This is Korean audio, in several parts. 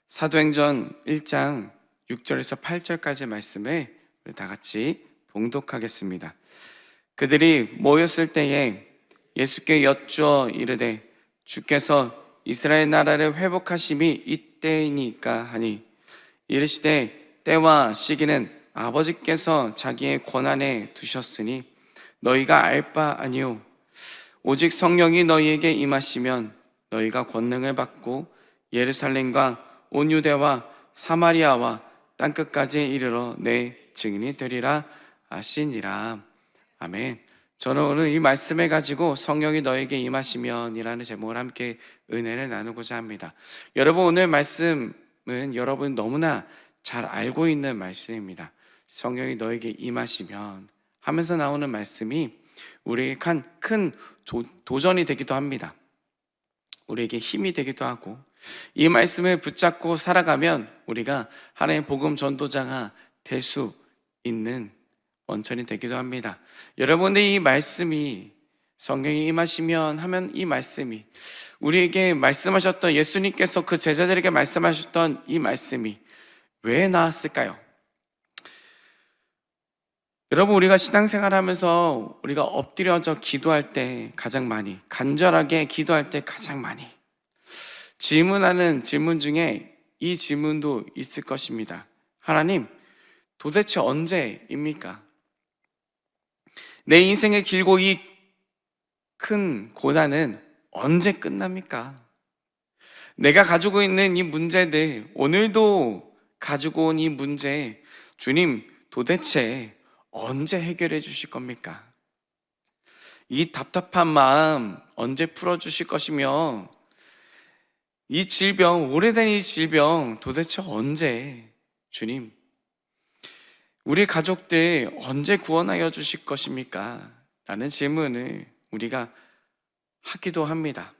사도행전 1장 6절에서 8절까지 말씀을 우리 다 같이 봉독하겠습니다. 그들이 모였을 때에 예수께 여쭈어 이르되 주께서 이스라엘 나라를 회복하심이 이때이니까 하니, 이르시되 때와 시기는 아버지께서 자기의 권한에 두셨으니 너희가 알 바 아니요 오직 성령이 너희에게 임하시면 너희가 권능을 받고 예루살렘과 온 유대와 사마리아와 땅끝까지 이르러 내 증인이 되리라 하시니라. 아멘. 저는 오늘 이 말씀을 가지고 성령이 너에게 임하시면 이라는 제목을 함께 은혜를 나누고자 합니다. 여러분, 오늘 말씀은 여러분 너무나 잘 알고 있는 말씀입니다. 성령이 너에게 임하시면 하면서 나오는 말씀이 우리에게 큰 도전이 되기도 합니다. 우리에게 힘이 되기도 하고, 이 말씀을 붙잡고 살아가면 우리가 하나님의 복음 전도자가 될 수 있는 원천이 되기도 합니다. 여러분의 이 말씀이, 성령이 임하시면 하면 이 말씀이 우리에게 말씀하셨던, 예수님께서 그 제자들에게 말씀하셨던 이 말씀이 왜 나왔을까요? 여러분, 우리가 신앙생활하면서 우리가 엎드려져 기도할 때 가장 많이, 간절하게 기도할 때 가장 많이 질문하는 질문 중에 이 질문도 있을 것입니다. 하나님, 도대체 언제입니까? 내 인생의 길고 이 큰 고난은 언제 끝납니까? 내가 가지고 있는 이 문제들, 오늘도 가지고 온 이 문제, 주님 도대체 언제 해결해 주실 겁니까? 이 답답한 마음 언제 풀어주실 것이며, 이 질병, 오래된 이 질병 도대체 언제, 주님, 우리 가족들 언제 구원하여 주실 것입니까? 라는 질문을 우리가 하기도 합니다.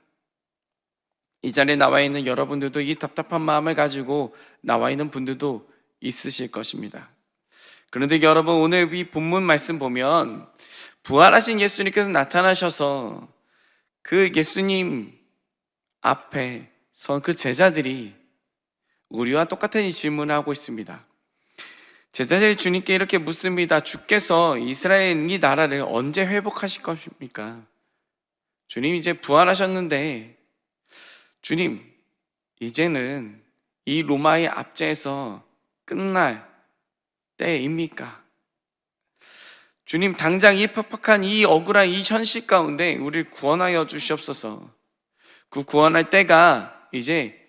이 자리에 나와 있는 여러분들도 이 답답한 마음을 가지고 나와 있는 분들도 있으실 것입니다. 그런데 여러분, 오늘 이 본문 말씀 보면 부활하신 예수님께서 나타나셔서 그 예수님 앞에 선 그 제자들이 우리와 똑같은 이 질문을 하고 있습니다. 제자들이 주님께 이렇게 묻습니다. 주께서 이스라엘 이 나라를 언제 회복하실 것입니까? 주님, 이제 부활하셨는데 주님, 이제는 이 로마의 압제에서 끝날 때입니까? 주님, 당장 이 팍팍한 이 억울한 이 현실 가운데 우리를 구원하여 주시옵소서. 그 구원할 때가 이제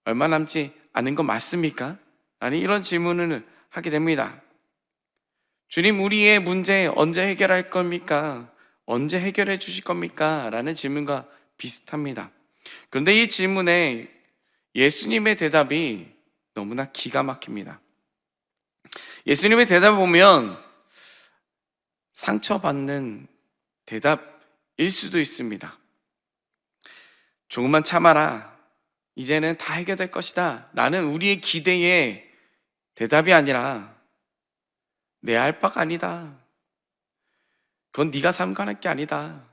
얼마 남지 않은 거 맞습니까? 아니, 이런 질문을 하게 됩니다. 주님, 우리의 문제 언제 해결할 겁니까? 언제 해결해 주실 겁니까? 라는 질문과 비슷합니다. 그런데 이 질문에 예수님의 대답이 너무나 기가 막힙니다. 예수님의 대답을 보면 상처받는 대답일 수도 있습니다. 조금만 참아라, 이제는 다 해결될 것이다 라는 우리의 기대의 대답이 아니라, 내 알 바가 아니다, 그건 네가 상관할 게 아니다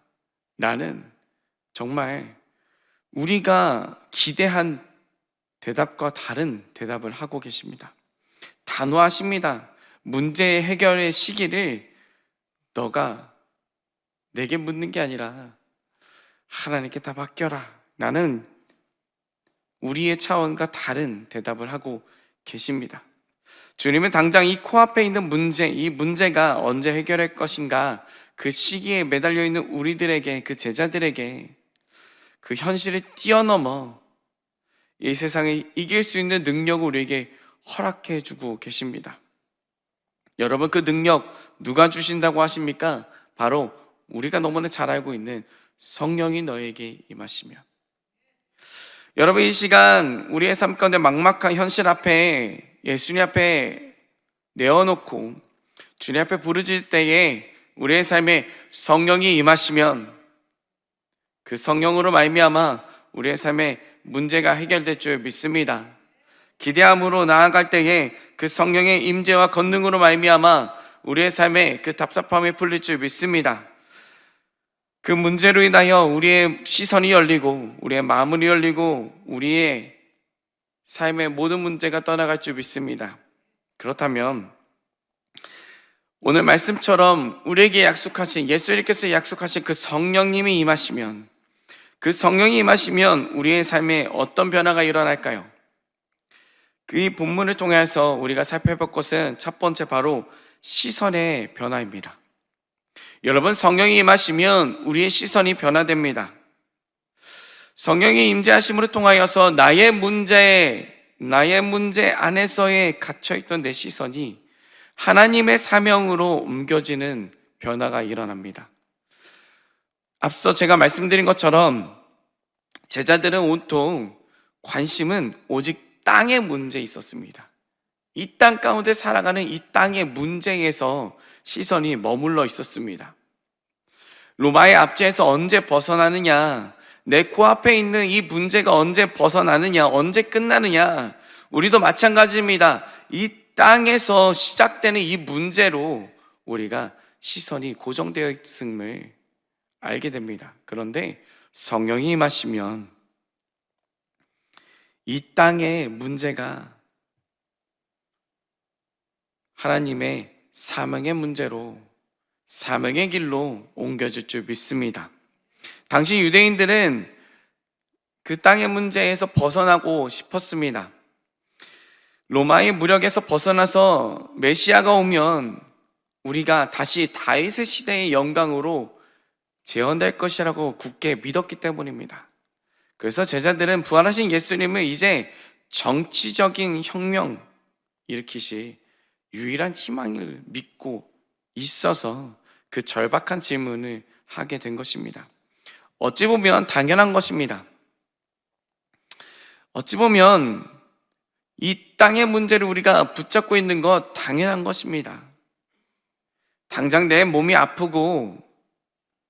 라는, 정말 우리가 기대한 대답과 다른 대답을 하고 계십니다. 단호하십니다. 문제의 해결의 시기를 너가 내게 묻는 게 아니라 하나님께 다 맡겨라 라는 우리의 차원과 다른 대답을 하고 계십니다. 주님은 당장 이 코앞에 있는 문제, 이 문제가 언제 해결할 것인가, 그 시기에 매달려 있는 우리들에게, 그 제자들에게 그 현실을 뛰어넘어 이 세상에 이길 수 있는 능력을 우리에게 허락해 주고 계십니다. 여러분, 그 능력 누가 주신다고 하십니까? 바로 우리가 너무나 잘 알고 있는 성령이 너에게 임하시면. 여러분, 이 시간 우리의 삶 가운데 막막한 현실 앞에, 예수님 앞에 내어놓고 주님 앞에 부르짖을 때에 우리의 삶에 성령이 임하시면 그 성령으로 말미암아 우리의 삶에 문제가 해결될 줄 믿습니다. 기대함으로 나아갈 때에 그 성령의 임재와 권능으로 말미암아 우리의 삶에 그 답답함이 풀릴 줄 믿습니다. 그 문제로 인하여 우리의 시선이 열리고, 우리의 마음이 열리고, 우리의 삶의 모든 문제가 떠나갈 줄 믿습니다. 그렇다면 오늘 말씀처럼 우리에게 약속하신, 예수님께서 약속하신 그 성령님이 임하시면, 그 성령이 임하시면 우리의 삶에 어떤 변화가 일어날까요? 그 본문을 통해서 우리가 살펴볼 것은 첫 번째 바로 시선의 변화입니다. 여러분, 성령이 임하시면 우리의 시선이 변화됩니다. 성령이 임재하심으로 통하여서 나의 문제 안에서의 갇혀있던 내 시선이 하나님의 사명으로 옮겨지는 변화가 일어납니다. 앞서 제가 말씀드린 것처럼 제자들은 온통 관심은 오직 땅의 문제에 있었습니다. 이 땅 가운데 살아가는 이 땅의 문제에서 시선이 머물러 있었습니다. 로마의 압제에서 언제 벗어나느냐, 내 코앞에 있는 이 문제가 언제 벗어나느냐, 언제 끝나느냐, 우리도 마찬가지입니다. 이 땅에서 시작되는 이 문제로 우리가 시선이 고정되어 있음을 알게 됩니다. 그런데 성령이 임하시면 이 땅의 문제가 하나님의 사명의 문제로, 사명의 길로 옮겨질 줄 믿습니다. 당시 유대인들은 그 땅의 문제에서 벗어나고 싶었습니다. 로마의 무력에서 벗어나서 메시아가 오면 우리가 다시 다윗의 시대의 영광으로 재현될 것이라고 굳게 믿었기 때문입니다. 그래서 제자들은 부활하신 예수님을 이제 정치적인 혁명 일으키시 유일한 희망을 믿고 있어서 그 절박한 질문을 하게 된 것입니다. 어찌 보면 당연한 것입니다. 어찌 보면 이 땅의 문제를 우리가 붙잡고 있는 것 당연한 것입니다. 당장 내 몸이 아프고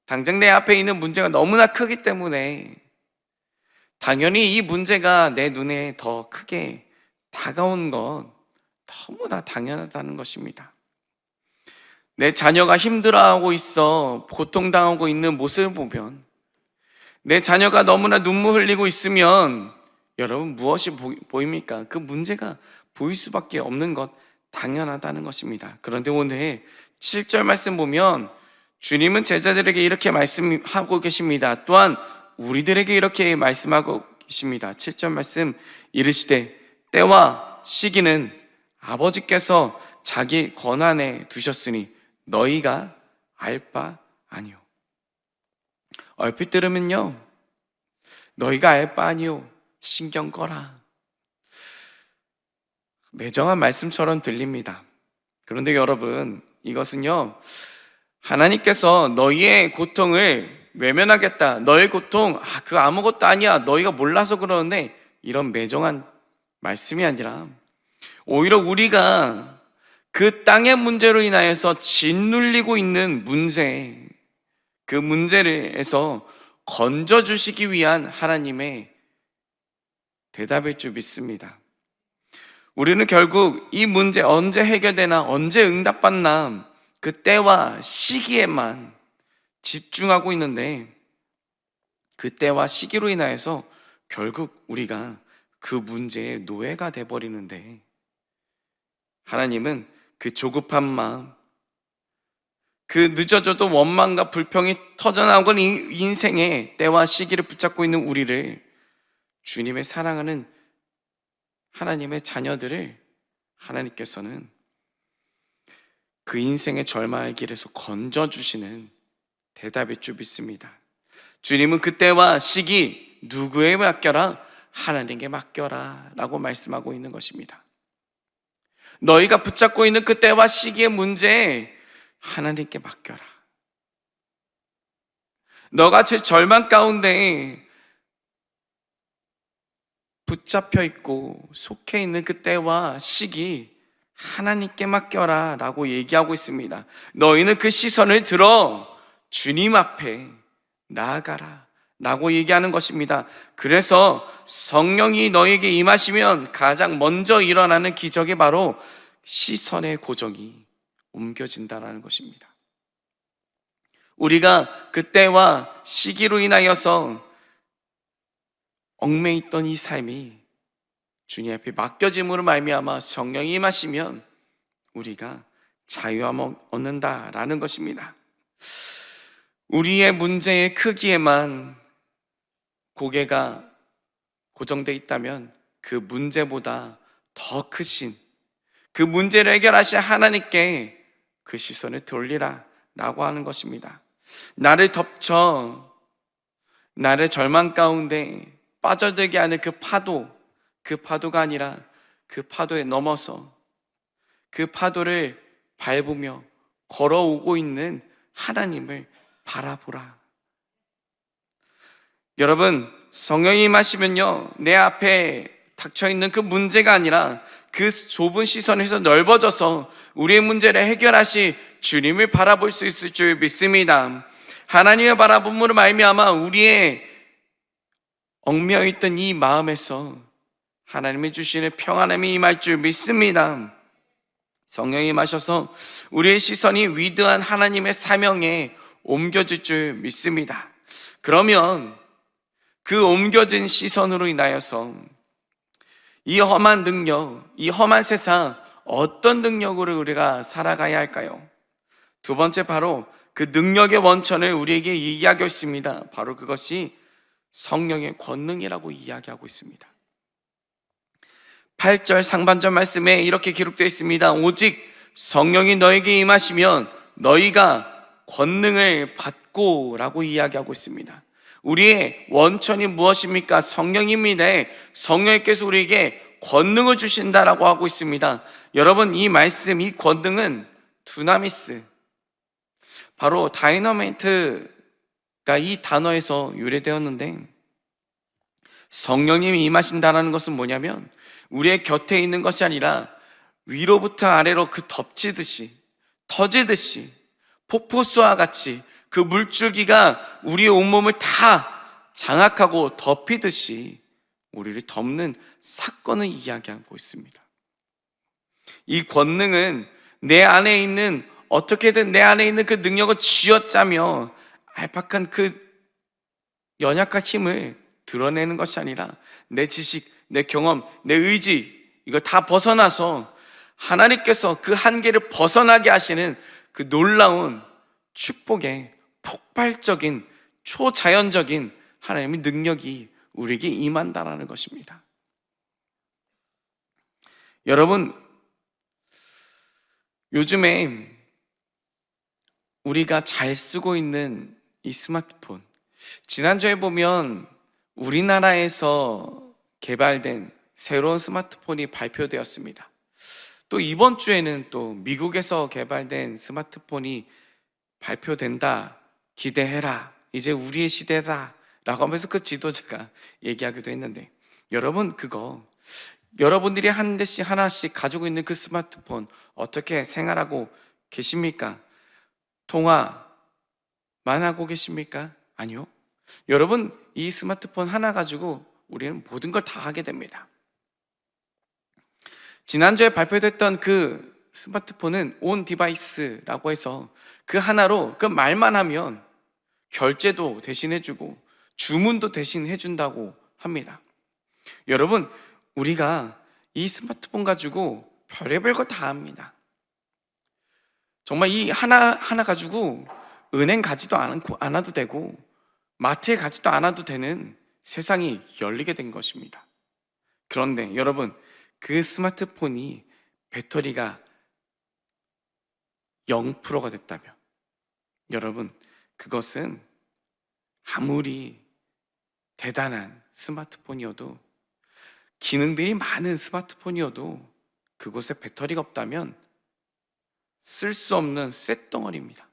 당장 내 앞에 있는 문제가 너무나 크기 때문에 당연히 이 문제가 내 눈에 더 크게 다가온 것 너무나 당연하다는 것입니다. 내 자녀가 힘들어하고 있어 고통당하고 있는 모습을 보면, 내 자녀가 너무나 눈물 흘리고 있으면 여러분 무엇이 보입니까? 그 문제가 보일 수밖에 없는 것 당연하다는 것입니다. 그런데 오늘 7절 말씀 보면 주님은 제자들에게 이렇게 말씀하고 계십니다. 또한 우리들에게 이렇게 말씀하고 계십니다. 7절 말씀 이르시되 때와 시기는 아버지께서 자기 권한에 두셨으니 너희가 알 바 아니오. 얼핏 들으면요, 너희가 알 바 아니오, 신경 꺼라, 매정한 말씀처럼 들립니다. 그런데 여러분, 이것은요, 하나님께서 너희의 고통을 외면하겠다, 너의 고통 그거 아무것도 아니야, 너희가 몰라서 그러는데, 이런 매정한 말씀이 아니라 오히려 우리가 그 땅의 문제로 인하여서 짓눌리고 있는 문제, 그 문제에서 건져주시기 위한 하나님의 대답일 줄 믿습니다. 우리는 결국 이 문제 언제 해결되나, 언제 응답받나, 그 때와 시기에만 집중하고 있는데, 그 때와 시기로 인하여서 결국 우리가 그 문제의 노예가 돼버리는데, 하나님은 그 조급한 마음, 그 늦어져도 원망과 불평이 터져나오는 인생의 때와 시기를 붙잡고 있는 우리를, 주님의 사랑하는 하나님의 자녀들을 하나님께서는 그 인생의 절망의 길에서 건져주시는 대답일 줄 믿습니다. 주님은 그 때와 시기 누구에게 맡겨라? 하나님께 맡겨라 라고 말씀하고 있는 것입니다. 너희가 붙잡고 있는 그 때와 시기의 문제 하나님께 맡겨라. 너가 제 절망 가운데 붙잡혀 있고 속해 있는 그 때와 시기 하나님께 맡겨라 라고 얘기하고 있습니다. 너희는 그 시선을 들어 주님 앞에 나아가라 라고 얘기하는 것입니다. 그래서 성령이 너에게 임하시면 가장 먼저 일어나는 기적이 바로 시선의 고정이 옮겨진다라는 것입니다. 우리가 그 때와 시기로 인하여서 얽매있던 이 삶이 주님 앞에 맡겨짐으로 말미암아 성령이 임하시면 우리가 자유함을 얻는다라는 것입니다. 우리의 문제의 크기에만 고개가 고정되어 있다면 그 문제보다 더 크신, 그 문제를 해결하신 하나님께 그 시선을 돌리라 라고 하는 것입니다. 나를 덮쳐 나를 절망 가운데 빠져들게 하는 그 파도가 아니라 그 파도에 넘어서 그 파도를 밟으며 걸어오고 있는 하나님을 바라보라. 여러분, 성령이 임하시면요, 내 앞에 닥쳐있는 그 문제가 아니라 그 좁은 시선에서 넓어져서 우리의 문제를 해결하시 주님을 바라볼 수 있을 줄 믿습니다. 하나님을 바라봄으로 말미암아 우리의 얽매여있던 이 마음에서 하나님이 주시는 평안함이 임할 줄 믿습니다. 성령이 임하셔서 우리의 시선이 위대한 하나님의 사명에 옮겨질 줄 믿습니다. 그러면 그 옮겨진 시선으로 인하여서 이 험한 능력, 이 험한 세상 어떤 능력으로 우리가 살아가야 할까요? 두 번째, 바로 그 능력의 원천을 우리에게 이야기하고 있습니다. 바로 그것이 성령의 권능이라고 이야기하고 있습니다. 8절 상반절 말씀에 이렇게 기록되어 있습니다. 오직 성령이 너에게 임하시면 너희가 권능을 받고 라고 이야기하고 있습니다. 우리의 원천이 무엇입니까? 성령입니다. 성령께서 우리에게 권능을 주신다라고 하고 있습니다. 여러분, 이 말씀, 이 권능은 두나미스, 바로 다이너마이트가 이 단어에서 유래되었는데, 성령님이 임하신다는 것은 뭐냐면 우리의 곁에 있는 것이 아니라 위로부터 아래로 그 덮치듯이, 터지듯이, 폭포수와 같이 그 물줄기가 우리의 온몸을 다 장악하고 덮이듯이 우리를 덮는 사건을 이야기하고 있습니다. 이 권능은 내 안에 있는, 어떻게든 내 안에 있는 그 능력을 쥐어짜며 알팍한 그 연약한 힘을 드러내는 것이 아니라 내 지식, 내 경험, 내 의지, 이걸 다 벗어나서 하나님께서 그 한계를 벗어나게 하시는 그 놀라운 축복의 폭발적인 초자연적인 하나님의 능력이 우리에게 임한다라는 것입니다. 여러분, 요즘에 우리가 잘 쓰고 있는 이 스마트폰, 지난주에 보면 우리나라에서 개발된 새로운 스마트폰이 발표되었습니다. 또 이번 주에는 또 미국에서 개발된 스마트폰이 발표된다, 기대해라, 이제 우리의 시대다 라고 하면서 그 지도자가 얘기하기도 했는데, 여러분, 그거 여러분들이 한 대씩 하나씩 가지고 있는 그 스마트폰 어떻게 생활하고 계십니까? 통화만 하고 계십니까? 아니요. 여러분, 이 스마트폰 하나 가지고 우리는 모든 걸 다 하게 됩니다. 지난주에 발표됐던 그 스마트폰은 온 디바이스라고 해서 그 하나로 그 말만 하면 결제도 대신해주고 주문도 대신해준다고 합니다. 여러분, 우리가 이 스마트폰 가지고 별의별 거 다 합니다. 정말 이 하나 가지고 은행 가지도 않아도 되고 마트에 가지도 않아도 되는 세상이 열리게 된 것입니다. 그런데 여러분, 그 스마트폰이 배터리가 0%가 됐다면, 여러분, 그것은 아무리 대단한 스마트폰이어도, 기능들이 많은 스마트폰이어도 그곳에 배터리가 없다면 쓸 수 없는 쇳덩어리입니다.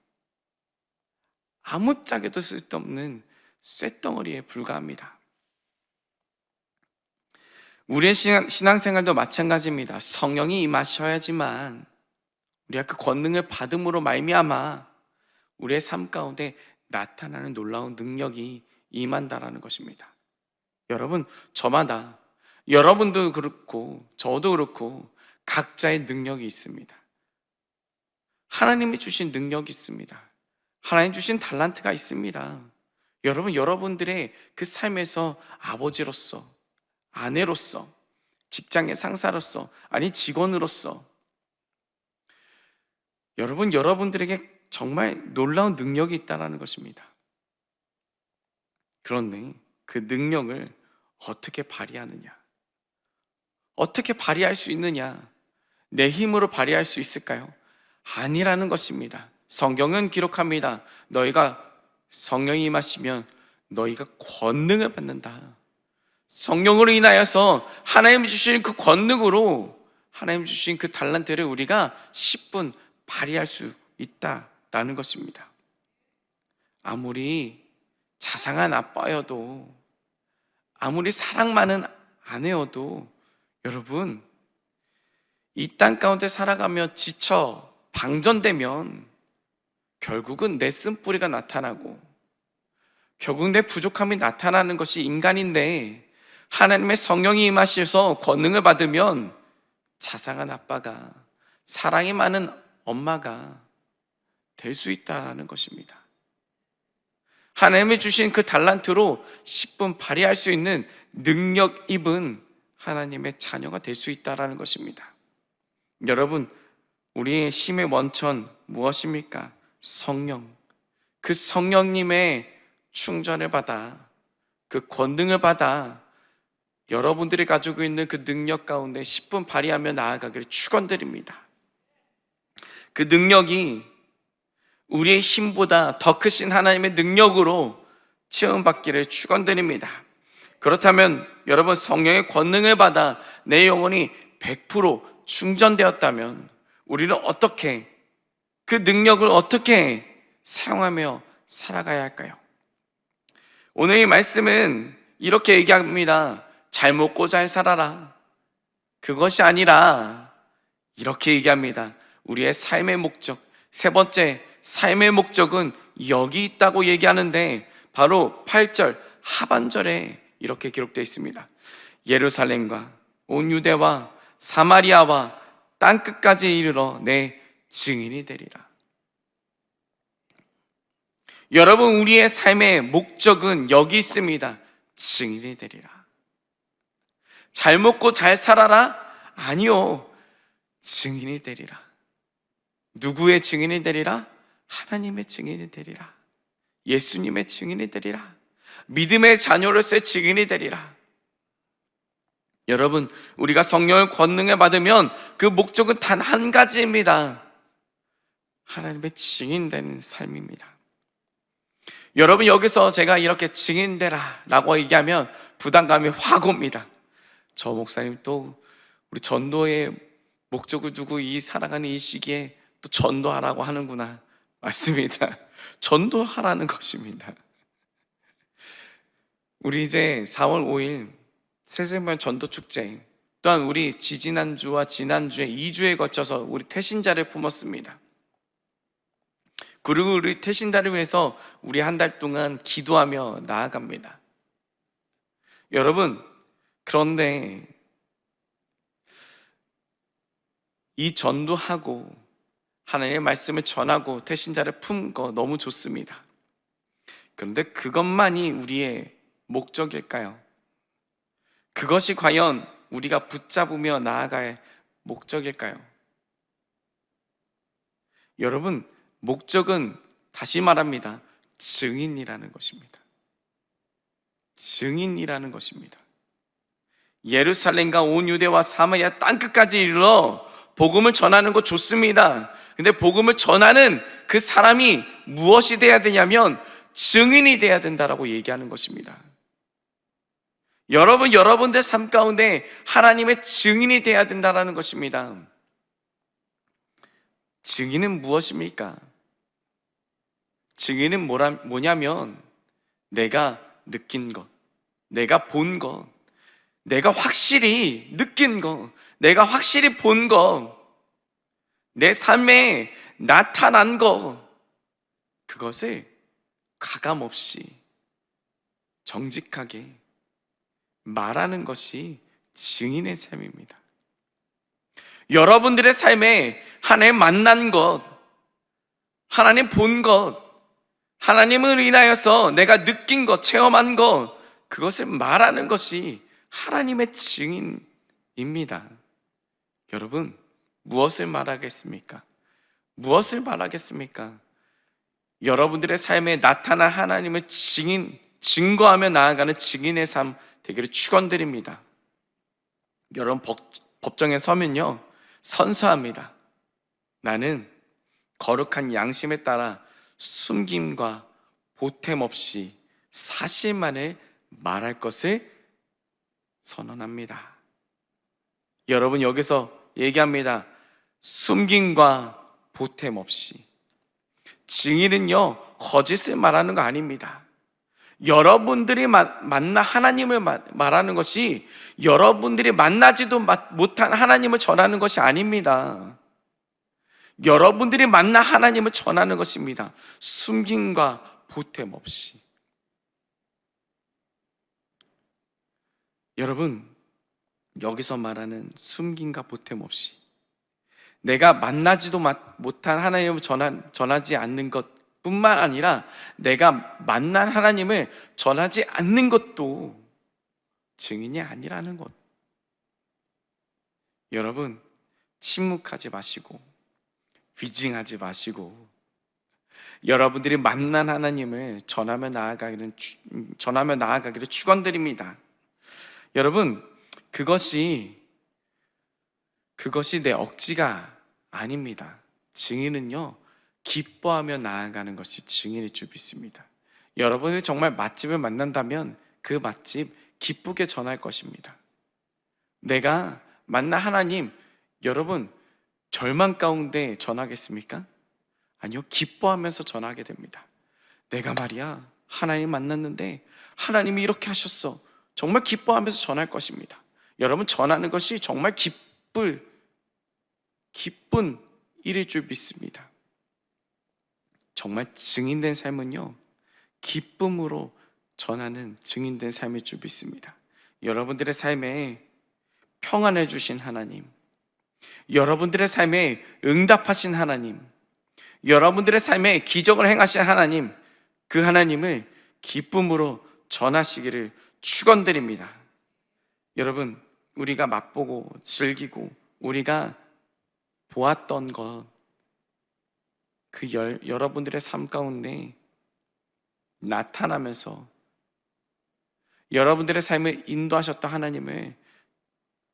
아무짝에도 쓸 수 없는 쇳덩어리에 불과합니다. 우리의 신앙생활도 마찬가지입니다. 성령이 임하셔야지만 우리가 그 권능을 받음으로 말미암아 우리의 삶 가운데 나타나는 놀라운 능력이 임한다라는 것입니다. 여러분, 저마다, 여러분도 그렇고 저도 그렇고 각자의 능력이 있습니다. 하나님이 주신 능력이 있습니다. 하나님 주신 달란트가 있습니다. 여러분, 여러분들의 그 삶에서 아버지로서, 아내로서, 직장의 상사로서, 아니 직원으로서 여러분들에게 정말 놀라운 능력이 있다는 것입니다. 그런데 그 능력을 어떻게 발휘하느냐? 어떻게 발휘할 수 있느냐? 내 힘으로 발휘할 수 있을까요? 아니라는 것입니다. 성경은 기록합니다. 너희가 성령이 임하시면 너희가 권능을 받는다. 성령으로 인하여서 하나님 주신 그 권능으로 하나님 주신 그 달란트를 우리가 10분 발휘할 수 있다라는 것입니다. 아무리 자상한 아빠여도, 아무리 사랑 많은 아내여도, 여러분, 이 땅 가운데 살아가며 지쳐 방전되면 결국은 내 쓴뿌리가 나타나고 결국 내 부족함이 나타나는 것이 인간인데, 하나님의 성령이 임하셔서 권능을 받으면 자상한 아빠가, 사랑이 많은 엄마가 될 수 있다는 것입니다. 하나님이 주신 그 달란트로 10분 발휘할 수 있는 능력 입은 하나님의 자녀가 될 수 있다는 것입니다. 여러분, 우리의 힘의 원천 무엇입니까? 성령. 그 성령님의 충전을 받아, 그 권능을 받아 여러분들이 가지고 있는 그 능력 가운데 10분 발휘하며 나아가기를 축원드립니다. 그 능력이 우리의 힘보다 더 크신 하나님의 능력으로 체험받기를 축원드립니다. 그렇다면 여러분, 성령의 권능을 받아 내 영혼이 100% 충전되었다면 우리는 어떻게, 그 능력을 어떻게 사용하며 살아가야 할까요? 오늘 이 말씀은 이렇게 얘기합니다. 잘 먹고 잘 살아라. 그것이 아니라 이렇게 얘기합니다. 우리의 삶의 목적, 세 번째 삶의 목적은 여기 있다고 얘기하는데, 바로 8절 하반절에 이렇게 기록되어 있습니다. 예루살렘과 온 유대와 사마리아와 땅끝까지 이르러 내 증인이 되리라. 여러분, 우리의 삶의 목적은 여기 있습니다. 증인이 되리라. 잘 먹고 잘 살아라? 아니요, 증인이 되리라. 누구의 증인이 되리라? 하나님의 증인이 되리라. 예수님의 증인이 되리라. 믿음의 자녀로서의 증인이 되리라. 여러분, 우리가 성령의 권능을 받으면 그 목적은 단 한 가지입니다. 하나님의 증인되는 삶입니다. 여러분, 여기서 제가 이렇게 증인되라 라고 얘기하면 부담감이 확 옵니다. 저 목사님 또 우리 전도의 목적을 두고 이 살아가는 이 시기에 또 전도하라고 하는구나. 맞습니다. 전도하라는 것입니다. 우리 이제 4월 5일 세세면 전도축제, 또한 우리 지지난주와 지난주에 2주에 거쳐서 우리 태신자를 품었습니다. 그리고 우리 태신자를 위해서 우리 한 달 동안 기도하며 나아갑니다. 여러분, 그런데 이 전도하고 하나님의 말씀을 전하고 태신자를 품고 너무 좋습니다. 그런데 그것만이 우리의 목적일까요? 그것이 과연 우리가 붙잡으며 나아갈 목적일까요? 여러분, 목적은 다시 말합니다. 증인이라는 것입니다. 증인이라는 것입니다. 예루살렘과 온 유대와 사마리아 땅끝까지 이르러 복음을 전하는 거 좋습니다. 근데 복음을 전하는 그 사람이 무엇이 돼야 되냐면 증인이 돼야 된다라고 얘기하는 것입니다. 여러분들 삶 가운데 하나님의 증인이 돼야 된다라는 것입니다. 증인은 무엇입니까? 증인은 뭐냐면 내가 느낀 것, 내가 본 것, 내가 확실히 느낀 것, 내가 확실히 본 것, 내 삶에 나타난 것, 그것을 가감없이 정직하게 말하는 것이 증인의 삶입니다. 여러분들의 삶에 하나님 만난 것, 하나님 본 것, 하나님을 인하여서 내가 느낀 것, 체험한 것, 그것을 말하는 것이 하나님의 증인인 여러분, 무엇을 말하겠습니까? 무엇을 말하겠습니까? 여러분들의 삶에 나타난 하나님을 증거하며 나아가는 증인의 삶 되기를 축원드립니다. 여러분, 법정에 서면요, 선서합니다. 나는 거룩한 양심에 따라 숨김과 보탬 없이 사실만을 말할 것을 선언합니다. 여러분, 여기서 얘기합니다. 숨김과 보탬 없이. 증인은요, 거짓을 말하는 거 아닙니다. 여러분들이 만나 하나님을 말하는 것이 여러분들이 만나지도 못한 하나님을 전하는 것이 아닙니다. 여러분들이 만나 하나님을 전하는 것입니다. 숨김과 보탬 없이. 여러분, 여기서 말하는 숨김과 보탬 없이, 내가 만나지도 못한 하나님을 전하지 않는 것뿐만 아니라 내가 만난 하나님을 전하지 않는 것도 증인이 아니라는 것. 여러분, 침묵하지 마시고 위증하지 마시고 여러분들이 만난 하나님을 전하며 나아가기를 축원드립니다. 여러분, 그것이 내 억지가 아닙니다. 증인은요, 기뻐하며 나아가는 것이 증인일 줄 믿습니다. 여러분이 정말 맛집을 만난다면 그 맛집 기쁘게 전할 것입니다. 내가 만난 하나님, 여러분, 절망 가운데 전하겠습니까? 아니요, 기뻐하면서 전하게 됩니다. 내가 말이야, 하나님 만났는데 하나님이 이렇게 하셨어. 정말 기뻐하면서 전할 것입니다. 여러분, 전하는 것이 정말 기쁜 일일 줄 믿습니다. 정말 증인된 삶은요, 기쁨으로 전하는 증인된 삶일 줄 믿습니다. 여러분들의 삶에 평안해 주신 하나님, 여러분들의 삶에 응답하신 하나님, 여러분들의 삶에 기적을 행하신 하나님, 그 하나님을 기쁨으로 전하시기를 축원드립니다. 여러분, 우리가 맛보고 즐기고 우리가 보았던 것, 여러분들의 삶 가운데 나타나면서 여러분들의 삶을 인도하셨던 하나님을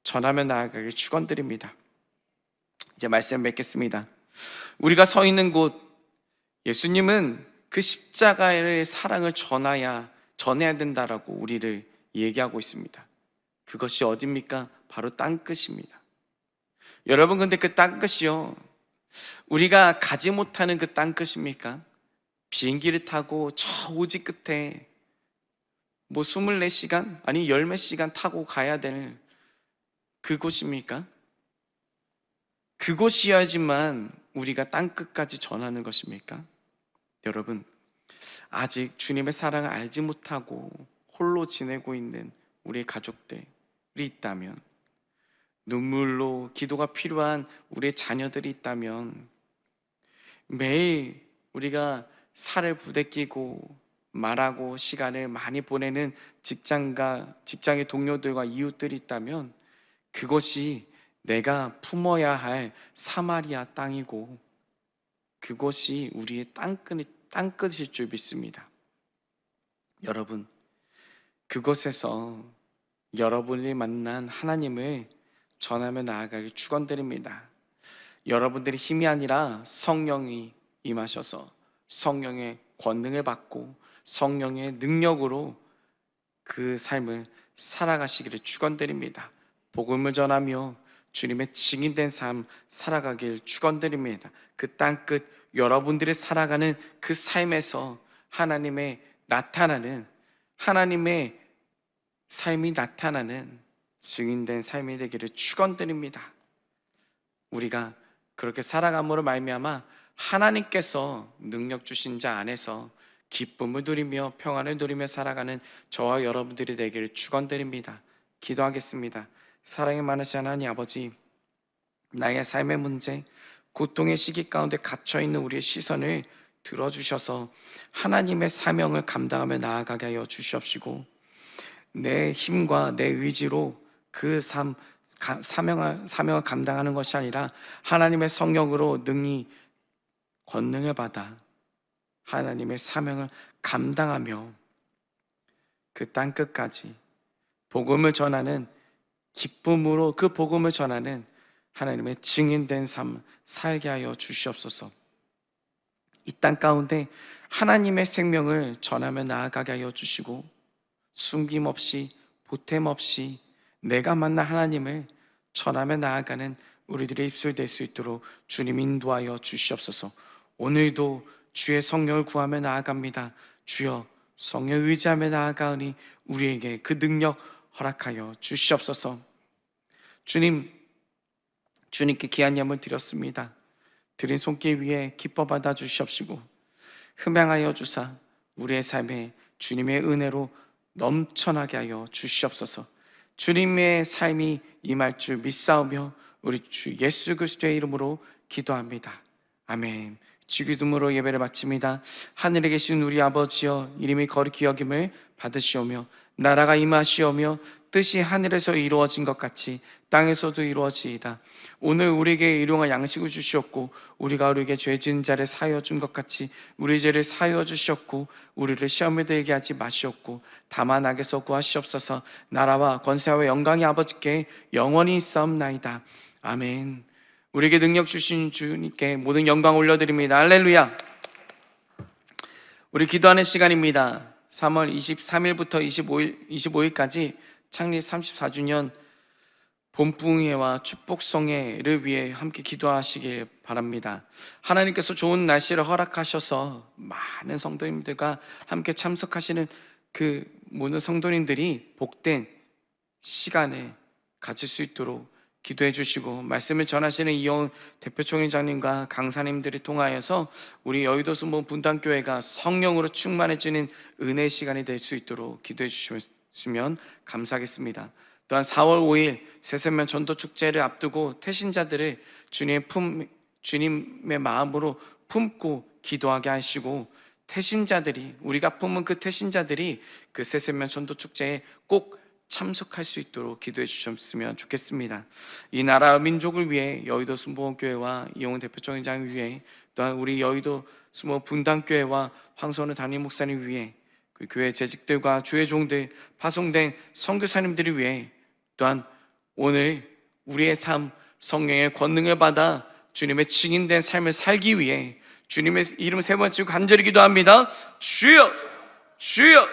전하며 나아가길 축원드립니다. 이제 말씀 맺겠습니다. 우리가 서 있는 곳, 예수님은 그 십자가의 사랑을 전해야 된다라고 우리를 얘기하고 있습니다. 그것이 어디입니까? 바로 땅끝입니다. 여러분, 근데 그 땅끝이요, 우리가 가지 못하는 그 땅끝입니까? 비행기를 타고 저 오지 끝에 24시간 아니 열 몇 시간 타고 가야 될 그곳입니까? 그곳이어야지만 우리가 땅끝까지 전하는 것입니까? 여러분, 아직 주님의 사랑을 알지 못하고 홀로 지내고 있는 우리의 가족들이 있다면, 눈물로 기도가 필요한 우리의 자녀들이 있다면, 매일 우리가 살을 부대끼고 말하고 시간을 많이 보내는 직장의 동료들과 이웃들이 있다면, 그것이 내가 품어야 할 사마리아 땅이고 그것이 우리의 땅끝일 줄 믿습니다. 여러분, 그곳에서 여러분이 만난 하나님을 전하며 나아가길 축원드립니다. 여러분들의 힘이 아니라 성령이 임하셔서 성령의 권능을 받고 성령의 능력으로 그 삶을 살아가시기를 축원드립니다. 복음을 전하며 주님의 증인된 삶 살아가길 축원드립니다. 그 땅끝, 여러분들이 살아가는 그 삶에서 하나님의 삶이 나타나는 증인된 삶이 되기를 축원드립니다. 우리가 그렇게 살아감으로 말미암아 하나님께서 능력 주신 자 안에서 기쁨을 누리며 평안을 누리며 살아가는 저와 여러분들이 되기를 축원드립니다. 기도하겠습니다. 사랑이 많으신 하나님 아버지, 나의 삶의 문제, 고통의 시기 가운데 갇혀있는 우리의 시선을 들어주셔서 하나님의 사명을 감당하며 나아가게 하여 주시옵시고, 내 힘과 내 의지로 그 삶 사명을 감당하는 것이 아니라 하나님의 성령으로 능히 권능을 받아 하나님의 사명을 감당하며 그 땅끝까지 복음을 전하는 기쁨으로 그 복음을 전하는 하나님의 증인된 삶 살게 하여 주시옵소서. 이 땅 가운데 하나님의 생명을 전하며 나아가게 하여 주시고 숨김없이 보탬 없이 내가 만난 하나님을 전하며 나아가는 우리들의 입술 될 수 있도록 주님 인도하여 주시옵소서. 오늘도 주의 성령을 구하며 나아갑니다. 주여, 성령 의지하며 나아가오니 우리에게 그 능력 허락하여 주시옵소서. 주님께 귀한 예물 드렸습니다. 드린 손길 위에 기뻐 받아 주시옵시고 흠양하여 주사 우리의 삶에 주님의 은혜로 넘쳐나게 하여 주시옵소서. 주님의 삶이 임할 줄 믿사오며 우리 주 예수 그리스도의 이름으로 기도합니다. 아멘. 주기도문으로 예배를 마칩니다. 하늘에 계신 우리 아버지여, 이름이 거룩히 여김을 받으시오며 나라가 임하시오며 뜻이 하늘에서 이루어진 것 같이 땅에서도 이루어지이다. 오늘 우리에게 일용할 양식을 주시옵고 우리가 우리에게 죄 지은 자를 사하여 준 것 같이 우리 죄를 사하여 주시옵고 우리를 시험에 들게 하지 마시옵고 다만 악에서 구하시옵소서. 나라와 권세와 영광이 아버지께 영원히 있사옵나이다. 아멘. 우리에게 능력 주신 주님께 모든 영광 올려드립니다. 할렐루야. 우리 기도하는 시간입니다. 3월 23일부터 25일까지 창립 34주년 봄붕회와 축복성회를 위해 함께 기도하시길 바랍니다. 하나님께서 좋은 날씨를 허락하셔서 많은 성도님들과 함께 참석하시는 그 모든 성도님들이 복된 시간을 가질 수 있도록 기도해 주시고 말씀을 전하시는 이영훈 대표총회장님과 강사님들을 통하여서 우리 여의도 순복 분당교회가 성령으로 충만해지는 은혜의 시간이 될 수 있도록 기도해 주시면 감사하겠습니다. 또한 4월 5일 새샘면 전도축제를 앞두고 태신자들을 주님의 마음으로 품고 기도하게 하시고 태신자들이 우리가 품은 그 태신자들이 그 새샘면 전도축제에 꼭 참석할 수 있도록 기도해 주셨으면 좋겠습니다. 이 나라 민족을 위해 여의도 순복음교회와 이용훈 대표총회장을 위해 또한 우리 여의도 순복음 분당교회와 황선우 담임 목사님 위해 그 교회 재직들과 주의 종들 파송된 선교사님들을 위해 또한 오늘 우리의 삶 성령의 권능을 받아 주님의 증인된 삶을 살기 위해 주님의 이름 세 번 치고 간절히 기도합니다. 주여 주여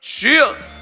주여